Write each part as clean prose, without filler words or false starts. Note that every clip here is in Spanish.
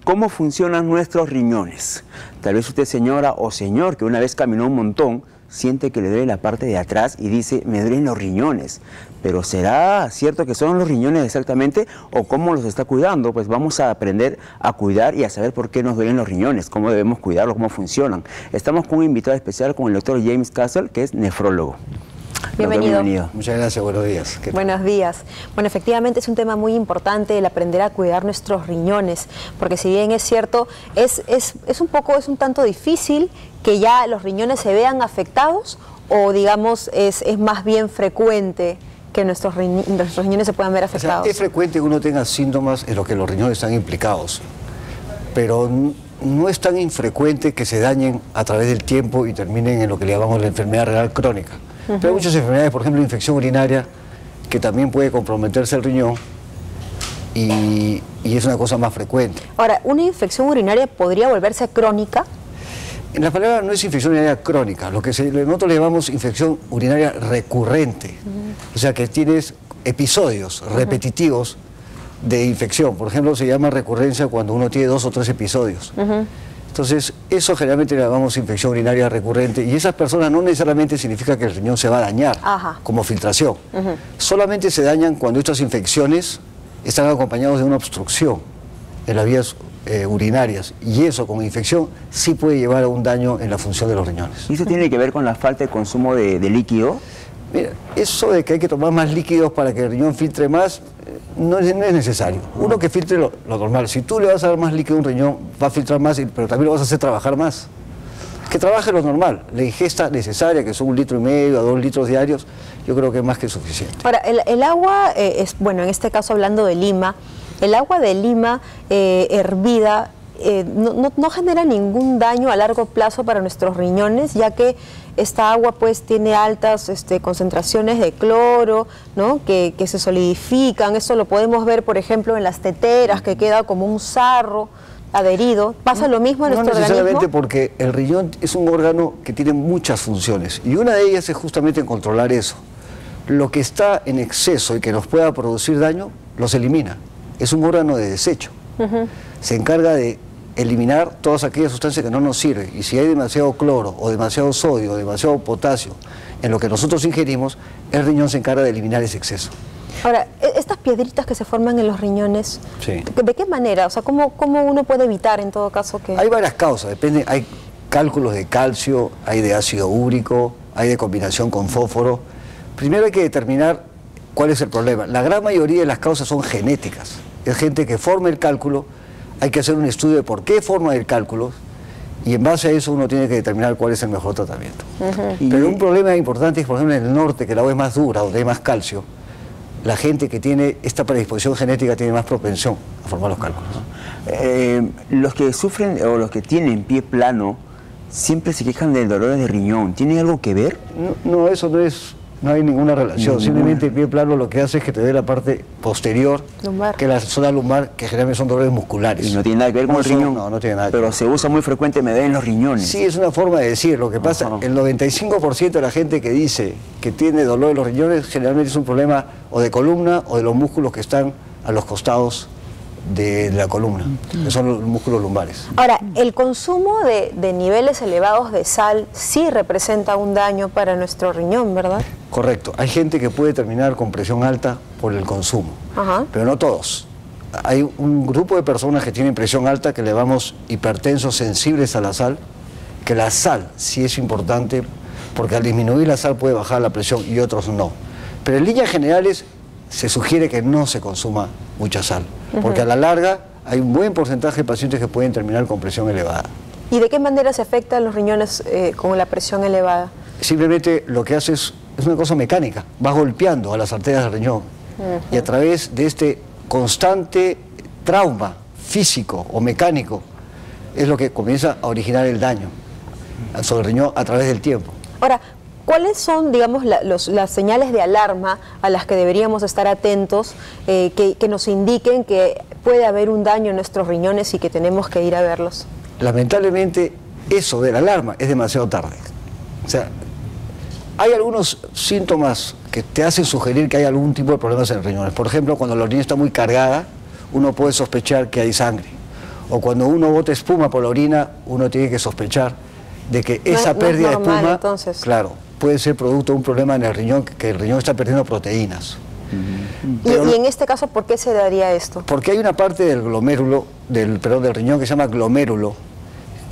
¿Cómo funcionan nuestros riñones? Tal vez usted, señora o señor, que una vez caminó un montón, siente que le duele la parte de atrás y dice, me duelen los riñones. Pero ¿será cierto que son los riñones exactamente o cómo los está cuidando? Pues vamos a aprender a cuidar y a saber por qué nos duelen los riñones, cómo debemos cuidarlos, cómo funcionan. Estamos con un invitado especial, con el doctor James Castle, que es nefrólogo. Bienvenido. Muchas gracias, buenos días. Buenos días. Bueno, efectivamente es un tema muy importante el aprender a cuidar nuestros riñones, porque si bien es cierto, es un tanto difícil que ya los riñones se vean afectados, o digamos es más bien frecuente que nuestros riñones se puedan ver afectados. O sea, es frecuente que uno tenga síntomas en los que los riñones están implicados, pero no es tan infrecuente que se dañen a través del tiempo y terminen en lo que le llamamos la enfermedad renal crónica. Pero hay muchas enfermedades, por ejemplo, infección urinaria, que también puede comprometerse el riñón y es una cosa más frecuente. Ahora, ¿una infección urinaria podría volverse crónica? En la palabra no es infección urinaria crónica, lo que nosotros le llamamos infección urinaria recurrente. O sea, que tienes episodios repetitivos de infección. Por ejemplo, se llama recurrencia cuando uno tiene 2 o 3 episodios. Entonces, eso generalmente le llamamos infección urinaria recurrente, y esas personas no necesariamente significa que el riñón se va a dañar como filtración. Solamente se dañan cuando estas infecciones están acompañadas de una obstrucción en las vías urinarias, y eso como infección sí puede llevar a un daño en la función de los riñones. ¿Y eso tiene que ver con la falta de consumo de líquido? Mira, eso de que hay que tomar más líquidos para que el riñón filtre más, no es necesario. Uno que filtre lo normal. Si tú le vas a dar más líquido a un riñón, va a filtrar más, pero también lo vas a hacer trabajar más. Que trabaje lo normal. La ingesta necesaria, que son 1,5 litros a 2 litros diarios, yo creo que es más que suficiente. Ahora, el agua, bueno, en este caso hablando de Lima, el agua de Lima hervida no genera ningún daño a largo plazo para nuestros riñones, ya que esta agua pues tiene altas concentraciones de cloro, ¿no? que se solidifican. Esto lo podemos ver, por ejemplo, en las teteras, que queda como un sarro adherido. ¿Pasa lo mismo en nuestro organismo? No necesariamente, porque el riñón es un órgano que tiene muchas funciones, y una de ellas es justamente controlar eso. Lo que está en exceso y que nos pueda producir daño, los elimina. Es un órgano de desecho. Se encarga de eliminar todas aquellas sustancias que no nos sirven, y si hay demasiado cloro o demasiado sodio o demasiado potasio en lo que nosotros ingerimos, el riñón se encarga de eliminar ese exceso. Ahora, estas piedritas que se forman en los riñones, sí. ¿De qué manera? O sea, ¿cómo uno puede evitar en todo caso que...? Hay varias causas, depende, hay cálculos de calcio, hay de ácido úrico, hay de combinación con fósforo. Primero hay que determinar cuál es el problema. La gran mayoría de las causas son genéticas. Es gente que forma el cálculo. Hay que hacer un estudio de por qué forma el cálculo, y en base a eso uno tiene que determinar cuál es el mejor tratamiento. Pero un problema importante es, por ejemplo, en el norte, que el agua es más dura, donde hay más calcio, la gente que tiene esta predisposición genética tiene más propensión a formar los cálculos. Los que sufren o los que tienen pie plano siempre se quejan de dolores de riñón. ¿Tiene algo que ver? No, eso no hay ninguna relación. Simplemente el pie plano lo que hace es que te dé la parte posterior, lumbar, que es la zona lumbar, que generalmente son dolores musculares. Y no tiene nada que ver con el riñón. No tiene nada que ver. Pero se usa muy frecuente, me duelen los riñones. Sí, es una forma de decir. Lo que pasa, el 95% de la gente que dice que tiene dolor en los riñones, generalmente es un problema o de columna o de los músculos que están a los costados de la columna, que son los músculos lumbares. Ahora, el consumo de niveles elevados de sal sí representa un daño para nuestro riñón, ¿verdad? Correcto. Hay gente que puede terminar con presión alta por el consumo, pero no todos. Hay un grupo de personas que tienen presión alta, que le llamamos hipertensos sensibles a la sal, que la sal sí es importante, porque al disminuir la sal puede bajar la presión, y otros no. Pero en líneas generales se sugiere que no se consuma mucha sal, porque a la larga hay un buen porcentaje de pacientes que pueden terminar con presión elevada. ¿Y de qué manera se afectan los riñones con la presión elevada? Simplemente lo que hace es una cosa mecánica, va golpeando a las arterias del riñón, y a través de este constante trauma físico o mecánico es lo que comienza a originar el daño sobre el riñón a través del tiempo. Ahora, ¿cuáles son, digamos, las señales de alarma a las que deberíamos estar atentos, que nos indiquen que puede haber un daño en nuestros riñones y que tenemos que ir a verlos? Lamentablemente, eso de la alarma es demasiado tarde. O sea, hay algunos síntomas que te hacen sugerir que hay algún tipo de problemas en los riñones. Por ejemplo, cuando la orina está muy cargada, uno puede sospechar que hay sangre. o cuando uno bota espuma por la orina, uno tiene que sospechar de que esa pérdida no es normal, de espuma, entonces. claro, puede ser producto de un problema en el riñón, que el riñón está perdiendo proteínas. Y en este caso, ¿por qué se daría esto? Porque hay una parte del glomérulo, del riñón que se llama glomérulo,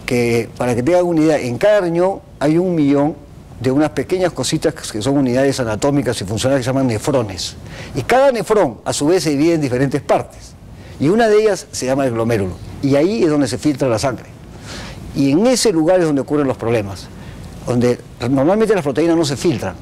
que para que tengan una idea, en cada riñón hay 1 millón de unas pequeñas cositas que son unidades anatómicas y funcionales que se llaman nefrones. Y cada nefrón a su vez se divide en diferentes partes. Y una de ellas se llama el glomérulo. Y ahí es donde se filtra la sangre. Y en ese lugar es donde ocurren los problemas, donde normalmente las proteínas no se filtran.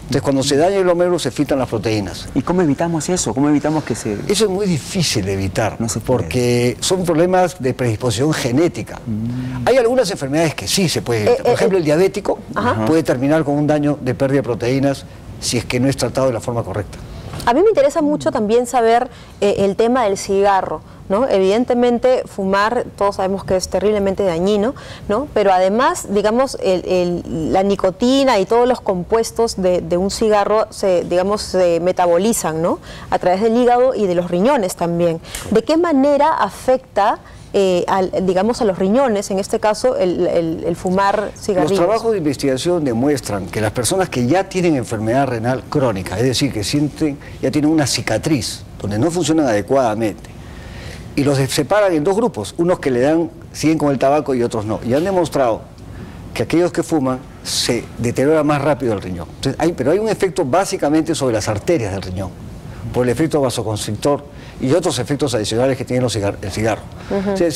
Entonces cuando se daña el glomérulo se filtran las proteínas. ¿Y cómo evitamos eso? ¿Cómo evitamos que se...? Eso es muy difícil de evitar, No se puede. porque son problemas de predisposición genética. Hay algunas enfermedades que sí se pueden evitar. Por ejemplo, el diabético puede terminar con un daño de pérdida de proteínas si es que no es tratado de la forma correcta. A mí me interesa mucho también saber el tema del cigarro, ¿no? Evidentemente, fumar, todos sabemos que es terriblemente dañino, ¿no? Pero además, digamos, la nicotina y todos los compuestos de un cigarro se metabolizan, ¿no? A través del hígado y de los riñones también. ¿De qué manera afecta a los riñones, en este caso, el fumar cigarrillos? Los trabajos de investigación demuestran que las personas que ya tienen enfermedad renal crónica, es decir, que ya tienen una cicatriz donde no funcionan adecuadamente, y los separan en 2 grupos, unos que siguen con el tabaco y otros no, y han demostrado que aquellos que fuman se deteriora más rápido el riñón. Entonces, pero hay un efecto básicamente sobre las arterias del riñón, por el efecto vasoconstrictor y otros efectos adicionales que tiene el cigarro. O sea,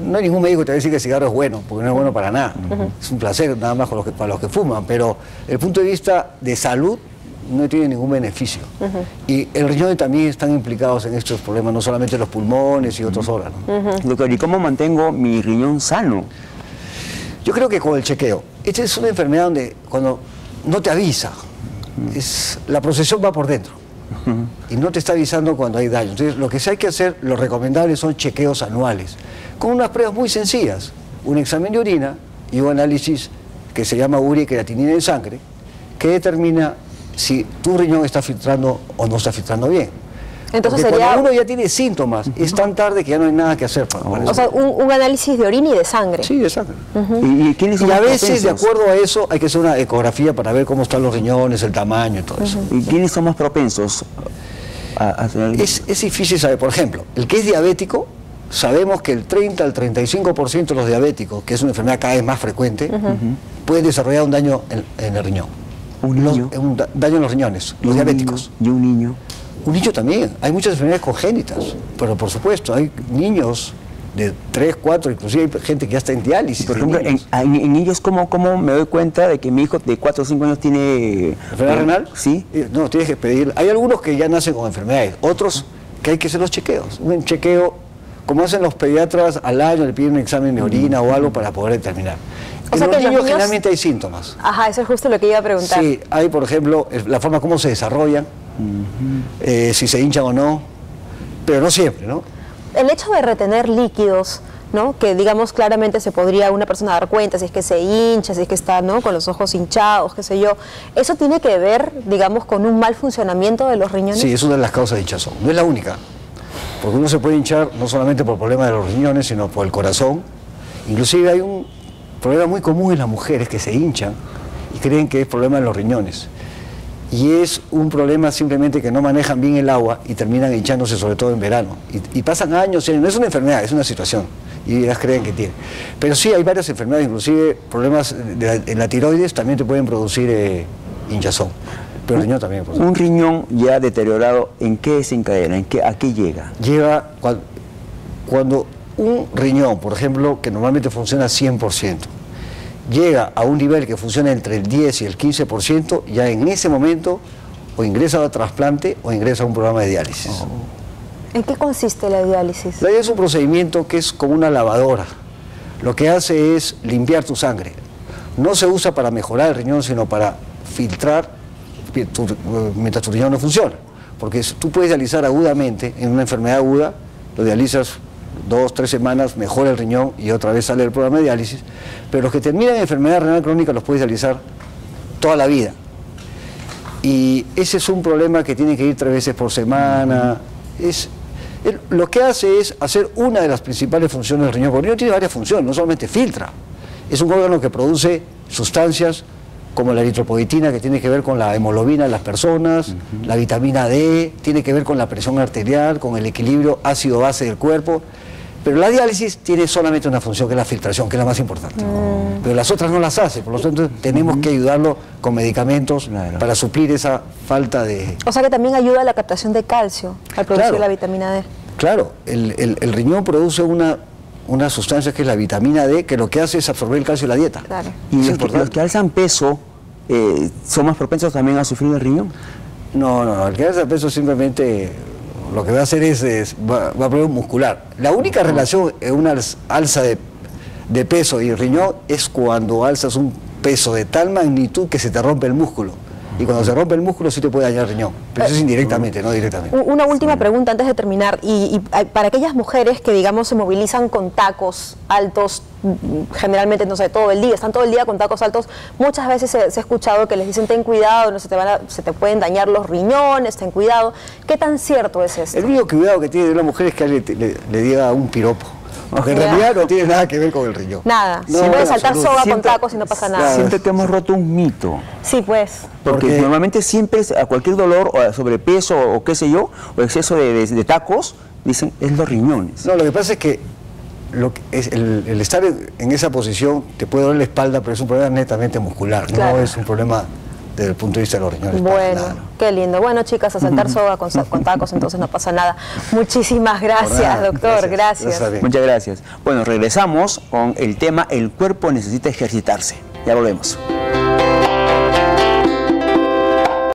no hay ningún médico que te va a decir que el cigarro es bueno, porque no es bueno para nada. Es un placer nada más para los que fuman, pero desde el punto de vista de salud no tiene ningún beneficio. Y el riñón también están implicados en estos problemas, no solamente los pulmones y otros órganos. Doctor, ¿y cómo mantengo mi riñón sano? Yo creo que con el chequeo. Esta es una enfermedad donde cuando no te avisa, la procesión va por dentro. Y no te está avisando cuando hay daño. Entonces, lo que sí hay que hacer, lo recomendable son chequeos anuales, con unas pruebas muy sencillas, un examen de orina y un análisis que se llama urea y creatinina en sangre, que determina si tu riñón está filtrando o no está filtrando bien. Entonces porque sería... cuando uno ya tiene síntomas, es tan tarde que ya no hay nada que hacer para eso. O sea, un análisis de orina y de sangre. Sí, de sangre. ¿Y quiénes son Y a más veces, de propensos? acuerdo a eso, hay que hacer una ecografía para ver cómo están los riñones, el tamaño y todo eso. ¿Y quiénes son más propensos a tener...? Es difícil saber. Por ejemplo, el que es diabético, sabemos que el 30 al 35% de los diabéticos, que es una enfermedad cada vez más frecuente, pueden desarrollar un daño en el riñón. ¿Un niño? Un daño en los riñones, los diabéticos. ¿Y un niño? Un niño también. Hay muchas enfermedades congénitas, pero por supuesto, hay niños de 3, 4, inclusive hay gente que ya está en diálisis. Por ejemplo, en ellos, ¿cómo me doy cuenta de que mi hijo de 4 o 5 años tiene... ¿Enfermedad renal? Sí. No, tienes que pedir. Hay algunos que ya nacen con enfermedades, otros que hay que hacer los chequeos. Un chequeo, como hacen los pediatras al año, le piden un examen de orina o algo para poder determinar. En los niños generalmente hay síntomas. Ajá, eso es justo lo que iba a preguntar. Sí, hay, por ejemplo, la forma como se desarrollan, si se hinchan o no, pero no siempre, ¿no? El hecho de retener líquidos, ¿no? Que digamos claramente se podría una persona dar cuenta si es que se hincha, si es que está, ¿no? Con los ojos hinchados, qué sé yo. ¿Eso tiene que ver, digamos, con un mal funcionamiento de los riñones? Sí, es una de las causas de hinchazón. No es la única, porque uno se puede hinchar no solamente por problemas de los riñones, sino por el corazón. Inclusive hay un problema muy común en las mujeres que se hinchan y creen que es problema de los riñones. Y es un problema simplemente que no manejan bien el agua y terminan hinchándose, sobre todo en verano. Y pasan años, no es una enfermedad, es una situación. Y ellas creen que tiene. Pero sí hay varias enfermedades, inclusive problemas en la tiroides también te pueden producir hinchazón. Pero el riñón también. Por un riñón ya deteriorado, ¿en qué desencadena? ¿A qué llega? Lleva, cuando un riñón, por ejemplo, que normalmente funciona 100%, llega a un nivel que funciona entre el 10 y el 15%, ya en ese momento o ingresa a trasplante o ingresa a un programa de diálisis. ¿En qué consiste la diálisis? La diálisis es un procedimiento que es como una lavadora. Lo que hace es limpiar tu sangre. No se usa para mejorar el riñón, sino para filtrar mientras tu riñón no funciona. Porque tú puedes dializar agudamente en una enfermedad aguda, lo dializas 2, 3 semanas, mejora el riñón y otra vez sale el programa de diálisis, pero los que terminan en enfermedad renal crónica los puedes dializar toda la vida. Y ese es un problema que tiene que ir 3 veces por semana. Lo que hace es hacer una de las principales funciones del riñón, porque el riñón tiene varias funciones, no solamente filtra. Es un órgano que produce sustancias como la eritropoyetina, que tiene que ver con la hemoglobina de las personas, la vitamina D, tiene que ver con la presión arterial, con el equilibrio ácido-base del cuerpo. Pero la diálisis tiene solamente una función, que es la filtración, que es la más importante. Pero las otras no las hace, por lo tanto tenemos que ayudarlo con medicamentos para suplir esa falta de... O sea que también ayuda a la captación de calcio al producir la vitamina D. Claro, el riñón produce una sustancia que es la vitamina D, que lo que hace es absorber el calcio de la dieta. Claro. ¿Y los que alzan peso son más propensos también a sufrir el riñón? No, el que alza peso simplemente lo que va a hacer va a poner muscular. La única relación en una alza de peso y riñón es cuando alzas un peso de tal magnitud que se te rompe el músculo. Y cuando se rompe el músculo sí te puede dañar el riñón. Pero eso es indirectamente, no directamente. Una última pregunta antes de terminar. Y para aquellas mujeres que, digamos, se movilizan con tacos altos, generalmente, no sé, todo el día, están todo el día con tacos altos, muchas veces se ha escuchado que les dicen, ten cuidado, no se te pueden dañar los riñones, ten cuidado. ¿Qué tan cierto es esto? El único cuidado que tiene una mujer es que alguien le diga un piropo. Porque en realidad no tiene nada que ver con el riñón. Nada. No, se puede saltar soga con Siento- tacos y no pasa nada. Siento que hemos roto un mito. Sí, pues. Porque normalmente siempre a cualquier dolor o a sobrepeso o qué sé yo, o exceso de tacos, dicen es los riñones. No, lo que pasa es que el estar en esa posición te puede doler la espalda, pero es un problema netamente muscular, Claro. no es un problema desde el punto de vista de los riñones. Bueno, Nada. qué lindo. Bueno, chicas, a saltar soga con tacos, entonces no pasa nada. Muchísimas gracias, Nada, doctor. Gracias. Está bien. Muchas gracias. Bueno, regresamos con el tema El cuerpo necesita ejercitarse. Ya volvemos.